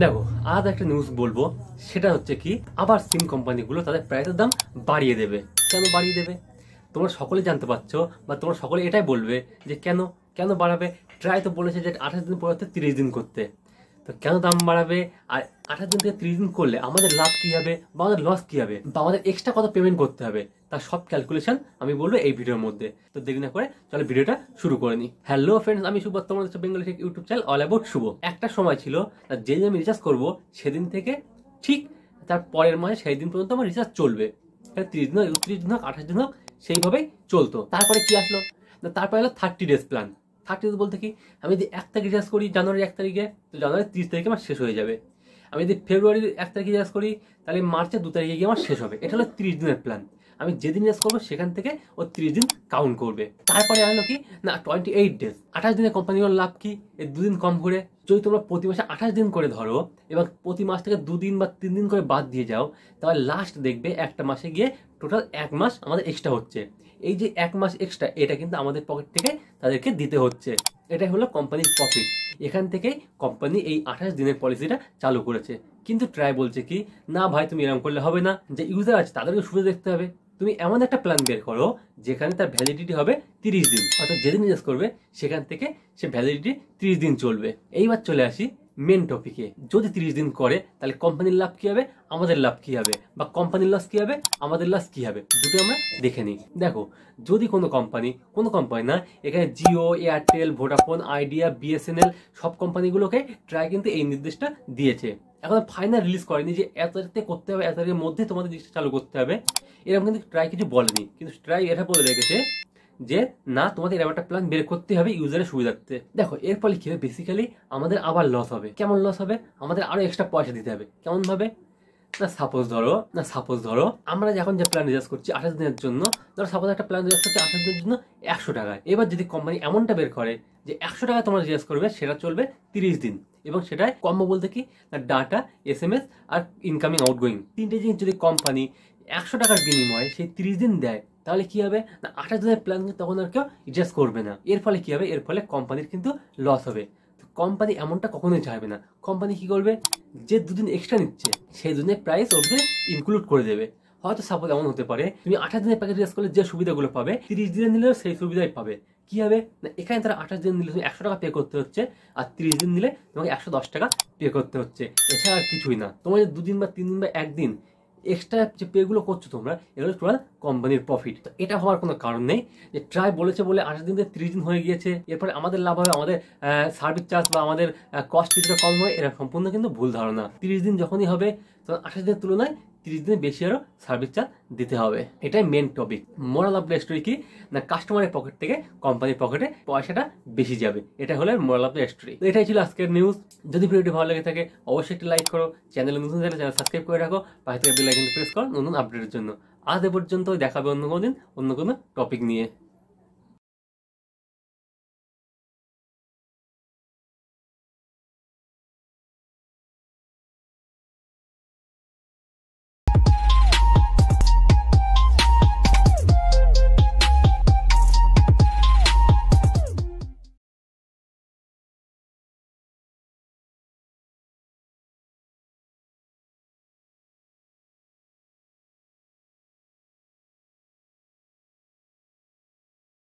দেখো, আজ একটা নিউজ বলবো, সেটা হচ্ছে কি, আবার সিম কোম্পানিগুলো তাদের প্রাইসের দাম বাড়িয়ে দেবে। কেন বাড়িয়ে দেবে তোমরা সকলে জানতে পারছো, বা তোমরা সকলে এটাই বলবে যে কেন কেন বাড়াবে। ট্রাই তো বলেছে যে 28 দিন পরে 30 দিন করতে, তো কেন দাম বাড়াবে? আর 28 দিন থেকে 30 দিন করলে আমাদের লাভ কি হবে, বা আমাদের লস কি হবে, বা আমাদের এক্সট্রা কত পেমেন্ট করতে হবে, তার সব ক্যালকুলেশন আমি বলবো এই ভিডিওর মধ্যে। তো দেরি না করে চলো ভিডিওটা শুরু করে নিই। হ্যালো ফ্রেন্ডস, আমি শুভ, তোমাদের হচ্ছে Bengali tech YouTube channel all about Shubho. একটা সময় ছিল যেদিন আমি রিচার্জ করবো সেদিন থেকে ঠিক তার পরের মাসে সেই দিন পর্যন্ত আমার রিচার্জ চলবে। 30 দিন হোক, 31 দিন হোক, 28 দিন হোক, সেইভাবেই চলতো। তারপরে কি আসলো না, তারপরে হলো 30 ডেজ প্ল্যান। 30 ডেজ বলতে কি, আমি যদি 1 তারিখ রিচার্জ করি জানুয়ারি 1 তারিখে, তো জানুয়ারি 30 তারিখে আমার শেষ হয়ে যাবে। আমি যদি ফেব্রুয়ারির 1 তারিখে রিচার্জ করি, তাহলে মার্চের 2 তারিখে গিয়ে আমার শেষ হবে। এটা হলো 30 দিনের প্ল্যান। আমি যেদিন রিচার্জ করবো সেখান থেকে ও 30 দিন কাউন্ট করবে। তারপরে আসলো কি না, 28 ডেজ। 28 দিনে কোম্পানিগুলোর লাভ কি, এই 2 দিন কম করে যদি তোমরা প্রতি মাসে 28 দিন করে ধরো এবং প্রতি মাস থেকে 2 দিন বা 3 দিন করে বাদ দিয়ে যাও, তাহলে লাস্ট দেখবে একটা মাসে গিয়ে টোটাল 1 মাস আমাদের এক্সট্রা হচ্ছে। এই যে 1 মাস এক্সট্রা, এটা কিন্তু আমাদের পকেট থেকে তাদেরকে দিতে হচ্ছে। এটাই হলো কোম্পানির প্রফিট। এখান থেকে কোম্পানি এই 28 দিনের পলিসিটা চালু করেছে। কিন্তু ট্রাই বলছে কি, না ভাই তুমি এরকম করলে হবে না, যে ইউজার আছে তাদেরকে সুবিধা দেখতে হবে। তুমি এমন একটা প্ল্যান বের করো যেখানে তার ভ্যালিডিটি হবে 30 দিন, অর্থাৎ যেদিন রিচার্জ করবে সেখান থেকে সে ভ্যালিডিটি 30 দিন চলবে। এইবার চলে আসি মেন টপিকে। যদি 30 দিন করে তাহলে কোম্পানির লাভ কি হবে, আমাদের লাভ কি হবে, বা কোম্পানির লস কি হবে, আমাদের লস কি হবে, দুটো আমরা দেখে নিই। দেখো, যদি কোনো কোম্পানি না, এখানে Jio, Airtel, Vodafone, idea, BSNL সব কোম্পানিগুলোকে ট্রাই কিন্তু এই নির্দেশটা দিয়েছে। এখন ফাইনাল রিলিজ করেনি যে এত তারিখে করতে হবে, এত তারিখের মধ্যে তোমাদের জিনিসটা চালু করতে হবে, এরকম কিন্তু ট্রাই কিছু বলেনি। কিন্তু ট্রাই এটা বলে রেখেছে যে না, তোমাদের এরকম একটা প্ল্যান বের করতে হবে ইউজারের সুবিধার্থে। দেখো, এর ফলে কি হবে, বেসিক্যালি আমাদের আবার লস হবে। কেমন লস হবে? আমাদের আরো এক্সট্রা পয়সা দিতে হবে। কেমন ভাবে? সাপোজ ধরো আমরা এখন যে প্ল্যান রিচার্জ করছি 28 দিনের জন্য, ধরো সাপোজ একটা প্ল্যান রিচার্জ করছি 28 দিনের জন্য 100 টাকায়। এবার যদি কোম্পানি এমনটা বের করে যে 100 টাকা তোমরা রিচার্জ করবে, সেটা চলবে 30 দিন, এবং সেটাই কম্বো বলতে কি না, ডাটা, SMS আর ইনকামিং আউটগোয়িং, তিনটে জিনিস যদি কোম্পানি 100 টাকার বিনিময়ে সেই 30 দিন দেয়, তাহলে কি হবে না, 28 দিনের প্ল্যান তখন আর কেউ রিচার্জ করবে না। এর ফলে কি হবে, এর ফলে কোম্পানির কিন্তু লস হবে। কোম্পানি এমনটা কখনোই চাইবে না। কোম্পানি কি করবে, যে 2 দিন এক্সট্রা নিচ্ছে সেই 2 দিনের প্রাইস ওর ইনক্লুড করে দেবে। হয়তো সাপোজ এমন হতে পারে, তুমি 28 দিনের প্যাকেজ রিচার্জ করলে যে সুবিধাগুলো পাবে 30 দিনে নিলেও সেই সুবিধাই পাবে। কি হবে না, এখানে তারা 28 দিন নিলে তুমি 100 টাকা পে করতে হচ্ছে, আর 30 দিন নিলে তোমাকে 110 টাকা পে করতে হচ্ছে। এছাড়া আর কিছুই না। তোমার যে 2 দিন বা 3 দিন বা 1 দিন এক্সট্রা যে পে গুলো করছো তোমরা, এগুলো টোটাল কোম্পানির প্রফিট। তো এটা হওয়ার কোনো কারণ নেই যে ট্রাই বলেছে বলে 28 দিন থেকে 30 দিন হয়ে গিয়েছে, এরপরে আমাদের লাভ হবে, আমাদের সার্ভিস চার্জ বা আমাদের কস্ট কিছুটা কম হবে। এটা সম্পূর্ণ কিন্তু ভুল ধারণা। 30 দিন যখনই হবে তখন 28 দিনের তুলনায় 30 দিনে বেশি আরো সার্ভিস চার্জ দিতে হবে। এটাই main topic. Moral of the story কি না, কাস্টমারের পকেট থেকে কোম্পানির পকেটে পয়সাটা বেশি যাবে। এটা হলো মোরাল অফ দ্য স্টোরি। এটাই ছিল আজকের নিউজ। যদি ভিডিওটি ভালো লেগে থাকে অবশ্যই একটি লাইক করো, চ্যানেলে নতুন থাকলে চ্যানেল সাবস্ক্রাইব করে রাখো, পাশে থেকে বেল আইকনটি প্রেস করো নতুন আপডেটের জন্য। আজ এ পর্যন্ত, দেখাবে অন্য কোনো দিন অন্য কোনো টপিক নিয়ে।